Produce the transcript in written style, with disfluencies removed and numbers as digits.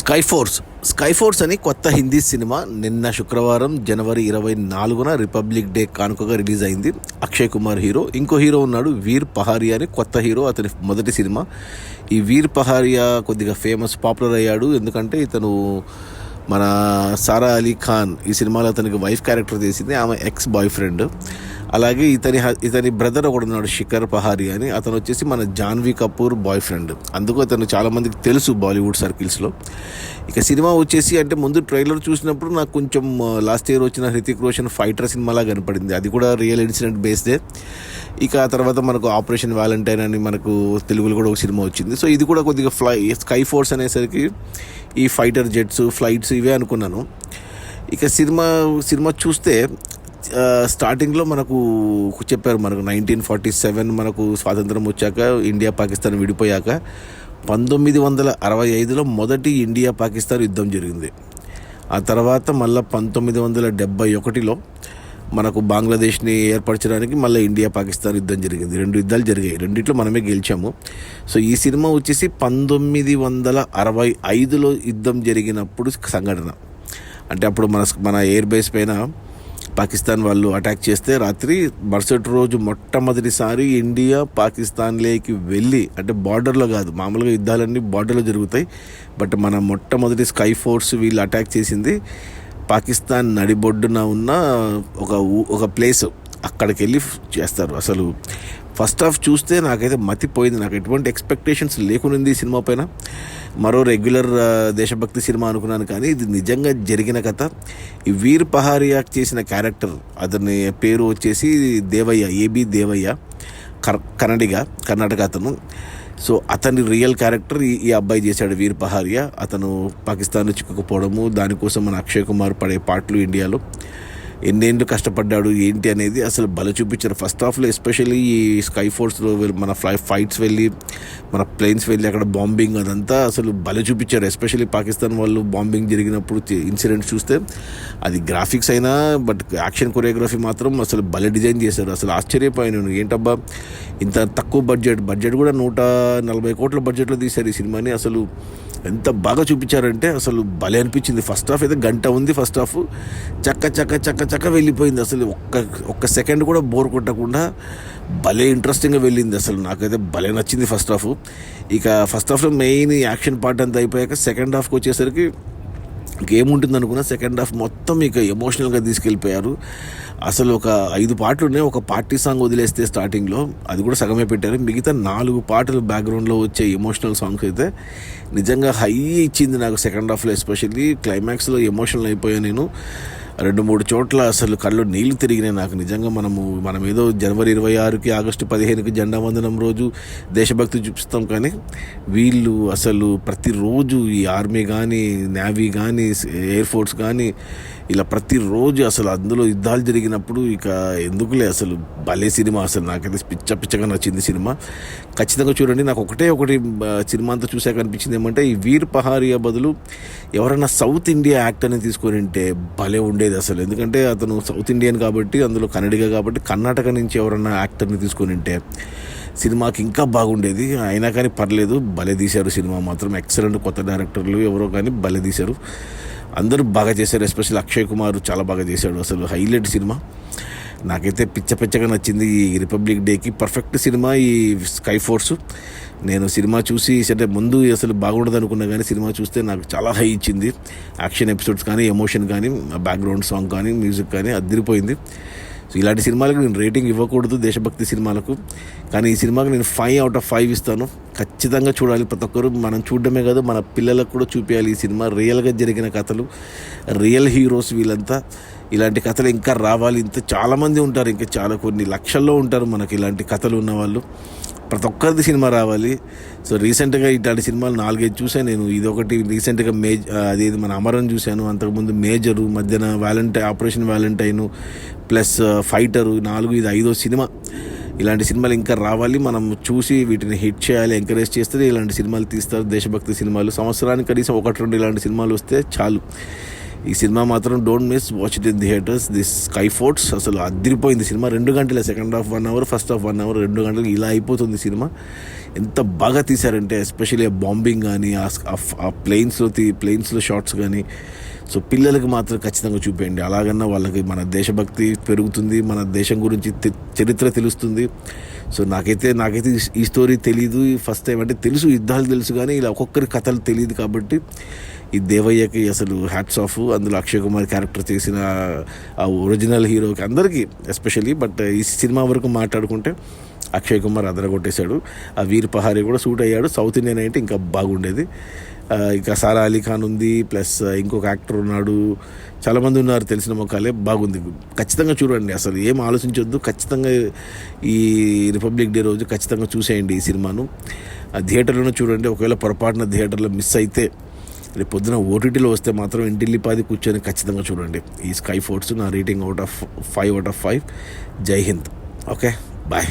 Sky force అని కొత్త Hindi cinema నిన్న శుక్రవారం జనవరి 24న రిపబ్లిక్ డే కానుకగా రిలీజ్ అయింది. అక్షయ్ కుమార్ హీరో, ఇంకో హీరో ఉన్నాడు వీర్ పహారియా అని కొత్త హీరో. అతని మొదటి సినిమా. ఈ వీర్ పహారియా కొద్దిగా పాపులర్ అయ్యాడు ఎందుకంటే ఇతను మన సారా అలీ ఖాన్ ఈ సినిమాలో అతనికి వైఫ్ క్యారెక్టర్ చేసింది, ఆమె ఎక్స్ బాయ్ ఫ్రెండ్. అలాగే ఇతని బ్రదర్ ఒకడు ఉన్నాడు శిఖర్ పహారియా అని, అతను వచ్చేసి మన జాన్వీ కపూర్ బాయ్ ఫ్రెండ్. అందుకు అతను చాలామందికి తెలుసు బాలీవుడ్ సర్కిల్స్లో. ఇక సినిమా వచ్చేసి అంటే ముందు ట్రైలర్ చూసినప్పుడు నాకు కొంచెం లాస్ట్ ఇయర్ వచ్చిన హృతిక్ రోషన్ ఫైటర్ సినిమాలా కనపడింది. అది కూడా రియల్ ఇన్సిడెంట్ బేస్డే. ఇక ఆ తర్వాత మనకు ఆపరేషన్ వ్యాలంటైన్ అని మనకు తెలుగులో కూడా ఒక సినిమా వచ్చింది. సో ఇది కూడా కొద్దిగా స్కై ఫోర్స్ అనేసరికి ఈ ఫైటర్ జెట్స్, ఫ్లైట్స్ ఇవే అనుకున్నాను. ఇక సినిమా చూస్తే స్టార్టింగ్లో మనకు చెప్పారు, మనకు 1947 మనకు స్వాతంత్రం వచ్చాక ఇండియా పాకిస్తాన్ విడిపోయాక 1965లో మొదటి ఇండియా పాకిస్తాన్ యుద్ధం జరిగింది. ఆ తర్వాత మళ్ళీ 1971లో మనకు బంగ్లాదేశ్ని ఏర్పరచడానికి మళ్ళీ ఇండియా పాకిస్తాన్ యుద్ధం జరిగింది. 2 యుద్ధాలు జరిగాయి, రెండిట్లో మనమే గెలిచాము. సో ఈ సినిమా వచ్చేసి 1965లో యుద్ధం జరిగినప్పుడు సంఘటన. అంటే అప్పుడు మన ఎయిర్ బేస్ పైన పాకిస్తాన్ వాళ్ళు అటాక్ చేస్తే రాత్రి మరుసటి రోజు మొట్టమొదటిసారి ఇండియా పాకిస్తాన్లోకి వెళ్ళి, అంటే బార్డర్లో కాదు, మామూలుగా యుద్ధాలన్నీ బార్డర్లో జరుగుతాయి, బట్ మన మొట్టమొదటి స్కై ఫోర్స్ వీళ్ళు అటాక్ చేసింది పాకిస్తాన్ నడిబొడ్డున ఉన్న ఒక ప్లేస్. అక్కడికి వెళ్ళి చేస్తారు. అసలు ఫస్ట్ హాఫ్ చూస్తే నాకైతే మతిపోయింది. నాకు ఎటువంటి ఎక్స్పెక్టేషన్స్ లేకునింది ఈ సినిమా పైన. మరో రెగ్యులర్ దేశభక్తి సినిమా అనుకున్నాను, కానీ ఇది నిజంగా జరిగిన కథ. ఈ వీర్ పహారియా చేసిన క్యారెక్టర్, అతని పేరు వచ్చేసి దేవయ్య, ఏబి దేవయ్య, కర్ణాటక అతను. సో అతని రియల్ క్యారెక్టర్ ఈ అబ్బాయి చేశాడు, వీర్ పహారియా. అతను పాకిస్తాన్ చిక్కుకుపోవడము, దానికోసం మన అక్షయ్ కుమార్ పడే పాటలు, ఇండియాలో ఎన్నేళ్ళు కష్టపడ్డాడు ఏంటి అనేది అసలు బల చూపించారు. ఫస్ట్ హాఫ్లో ఎస్పెషల్లీ ఈ స్కై ఫోర్స్లో మన ఫైట్స్ వెళ్ళి, మన ప్లేన్స్ వెళ్ళి అక్కడ బాంబింగ్, అదంతా అసలు బల చూపించారు. ఎస్పెషల్లీ పాకిస్తాన్ వాళ్ళు బాంబింగ్ జరిగినప్పుడు ఇన్సిడెంట్స్ చూస్తే అది గ్రాఫిక్స్ అయినా, బట్ యాక్షన్ కొరియోగ్రఫీ మాత్రం అసలు బల డిజైన్ చేశారు. అసలు ఆశ్చర్యపోయాను, ఏంటబ్బా ఇంత తక్కువ బడ్జెట్ కూడా 140 కోట్ల బడ్జెట్లో తీశారు ఈ సినిమాని. అసలు ఎంత బాగా చూపించారంటే అసలు భలే అనిపించింది. ఫస్ట్ హాఫ్ అయితే గంట ఉంది, ఫస్ట్ హాఫ్ చక్క వెళ్ళిపోయింది. అసలు ఒక్క సెకండ్ కూడా బోర్ కొట్టకుండా భలే ఇంట్రెస్టింగ్గా వెళ్ళింది. అసలు నాకైతే భలే నచ్చింది ఫస్ట్ హాఫ్. ఇక ఫస్ట్ హాఫ్లో మెయిన్ యాక్షన్ పార్ట్ అంతా అయిపోయాక సెకండ్ హాఫ్కి వచ్చేసరికి ఇంకేముంటుంది అనుకున్నా, సెకండ్ హాఫ్ మొత్తం ఇక ఎమోషనల్గా తీసుకెళ్ళిపోయారు. అసలు ఒక 5 పాటలు ఉన్నాయి. ఒక పార్టీ సాంగ్ వదిలేస్తే స్టార్టింగ్లో, అది కూడా సగమే పెట్టారు. మిగతా 4 పాటలు బ్యాక్గ్రౌండ్లో వచ్చే ఎమోషనల్ సాంగ్స్ అయితే నిజంగా హై ఇచ్చింది నాకు సెకండ్ హాఫ్లో. ఎస్పెషల్లీ క్లైమాక్స్లో ఎమోషనల్ అయిపోయాను నేను. 2-3 చోట్ల అసలు కళ్ళు నీళ్లు తిరిగినాయి నాకు. నిజంగా మనం ఏదో జనవరి 26కి ఆగస్టు 15కి జెండా వందనం రోజు దేశభక్తి చూపిస్తాం, కానీ వీళ్ళు అసలు ప్రతిరోజు ఈ ఆర్మీ కానీ, నేవీ కానీ, ఎయిర్ ఫోర్స్ కానీ ఇలా ప్రతిరోజు అసలు అందులో యుద్ధాలు జరిగినప్పుడు ఇక ఎందుకులే, అసలు భలే సినిమా. అసలు నాకైతే పిచ్చగా నచ్చింది సినిమా. ఖచ్చితంగా చూడండి. నాకు ఒకటి సినిమా అంతా చూసాక అనిపించింది ఏమంటే, ఈ వీర్ పహారియా బదులు ఎవరైనా సౌత్ ఇండియా యాక్టర్ని తీసుకొని ఉంటే భలే ఉండేది అసలు. ఎందుకంటే అతను సౌత్ ఇండియన్ కాబట్టి, అందులో కన్నడిగా కాబట్టి, కర్ణాటక నుంచి ఎవరైనా యాక్టర్ని తీసుకొని ఉంటే సినిమాకి ఇంకా బాగుండేది. అయినా కానీ పర్లేదు, భలే తీశారు సినిమా మాత్రం. ఎక్సలెంట్. కొత్త డైరెక్టర్లు ఎవరో కానీ భలే తీశారు. అందరూ బాగా చేశారు. ఎస్పెషల్లీ అక్షయ్ కుమార్ చాలా బాగా చేశాడు. అసలు హైలైట్ సినిమా. నాకైతే పిచ్చగా నచ్చింది. ఈ రిపబ్లిక్ డేకి పర్ఫెక్ట్ సినిమా ఈ స్కై ఫోర్స్. నేను సినిమా చూసి అంటే ముందు అసలు బాగుండదు అనుకున్నా, కానీ సినిమా చూస్తే నాకు చాలా హై ఇచ్చింది. యాక్షన్ ఎపిసోడ్స్ కానీ, ఎమోషన్ కానీ, బ్యాక్గ్రౌండ్ సాంగ్ కానీ, మ్యూజిక్ కానీ అదిరిపోయింది. సో ఇలాంటి సినిమాలకు నేను రేటింగ్ ఇవ్వకూడదు, దేశభక్తి సినిమాలకు, కానీ ఈ సినిమాకి నేను 5 out of 5 ఇస్తాను. ఖచ్చితంగా చూడాలి ప్రతి ఒక్కరు. మనం చూడడమే కాదు, మన పిల్లలకు కూడా చూపించాలి ఈ సినిమా. రియల్గా జరిగిన కథలు, రియల్ హీరోస్ వీళ్ళంతా. ఇలాంటి కథలు ఇంకా రావాలి. చాలామంది ఉంటారు, ఇంకా చాలా కొన్ని లక్షల్లో ఉంటారు మనకి ఇలాంటి కథలు ఉన్నవాళ్ళు. ప్రతి ఒక్కరిది సినిమా రావాలి. సో రీసెంట్గా ఇట్లాంటి సినిమాలు 4-5 చూశాను నేను. ఇదొకటి రీసెంట్గా అదేది మన అమరన్ చూశాను, అంతకుముందు మేజరు, మధ్యన ఆపరేషన్ వ్యాలంటైన్, ప్లస్ ఫైటరు, 4 ఇది 5వ సినిమా. ఇలాంటి సినిమాలు ఇంకా రావాలి. మనం చూసి వీటిని హిట్ చేయాలి, ఎంకరేజ్ చేస్తే ఇలాంటి సినిమాలు తీస్తారు. దేశభక్తి సినిమాలు సంవత్సరానికి కనీసం 1-2 ఇలాంటి సినిమాలు వస్తే చాలు. ఈ సినిమా మాత్రం don't miss, watch it in theatres. This Sky Force అసలు అదిరిపోయింది సినిమా. 2 గంటలే, second half 1 hour, first half 1 hour, 2 గంటలు ఇలా అయిపోతుంది సినిమా. ఎంత బాగా తీశారంటే ఎస్పెషల్లీ ఆ బాంబింగ్ కానీ, ఆ ప్లేన్స్లో షాట్స్ కానీ. సో పిల్లలకి మాత్రం ఖచ్చితంగా చూపేయండి. అలాగన్నా వాళ్ళకి మన దేశభక్తి పెరుగుతుంది, మన దేశం గురించి చరిత్ర తెలుస్తుంది. సో నాకైతే ఈ స్టోరీ తెలీదు, ఫస్ట్ టైం అంటే తెలుసు, యుద్ధాలు తెలుసు, కానీ ఇలా ఒక్కొక్కరి కథలు తెలియదు. కాబట్టి ఈ దేవయ్యకి అసలు హ్యాట్స్ ఆఫ్. అందులో అక్షయ్ కుమార్ క్యారెక్టర్ చేసిన ఆ ఒరిజినల్ హీరోకి అందరికీ ఎస్పెషల్లీ. బట్ ఈ సినిమా వరకు మాట్లాడుకుంటే అక్షయ్ కుమార్ అదరగొట్టేశాడు. ఆ వీర్ పహారీ కూడా సూట్ అయ్యాడు. సౌత్ ఇండియన్ అయితే ఇంకా బాగుండేది. ఇంకా సారా అలీ ఖాన్ ఉంది, ప్లస్ ఇంకొక యాక్టర్ ఉన్నాడు, చాలామంది ఉన్నారు తెలిసిన మొక్కలే. బాగుంది, ఖచ్చితంగా చూడండి. అసలు ఏం ఆలోచించొద్దు, ఖచ్చితంగా ఈ రిపబ్లిక్ డే రోజు ఖచ్చితంగా చూసేయండి ఈ సినిమాను. థియేటర్లోనే చూడండి. ఒకవేళ పొరపాటున థియేటర్లో మిస్ అయితే రేపు పొద్దున ఓటీటీలో వస్తే మాత్రం ఇంటిల్లిపాది కూర్చొని ఖచ్చితంగా చూడండి. ఈ స్కై ఫోర్ట్స్ నా రేటింగ్ 5/5. జై హింద్. Okay, bye.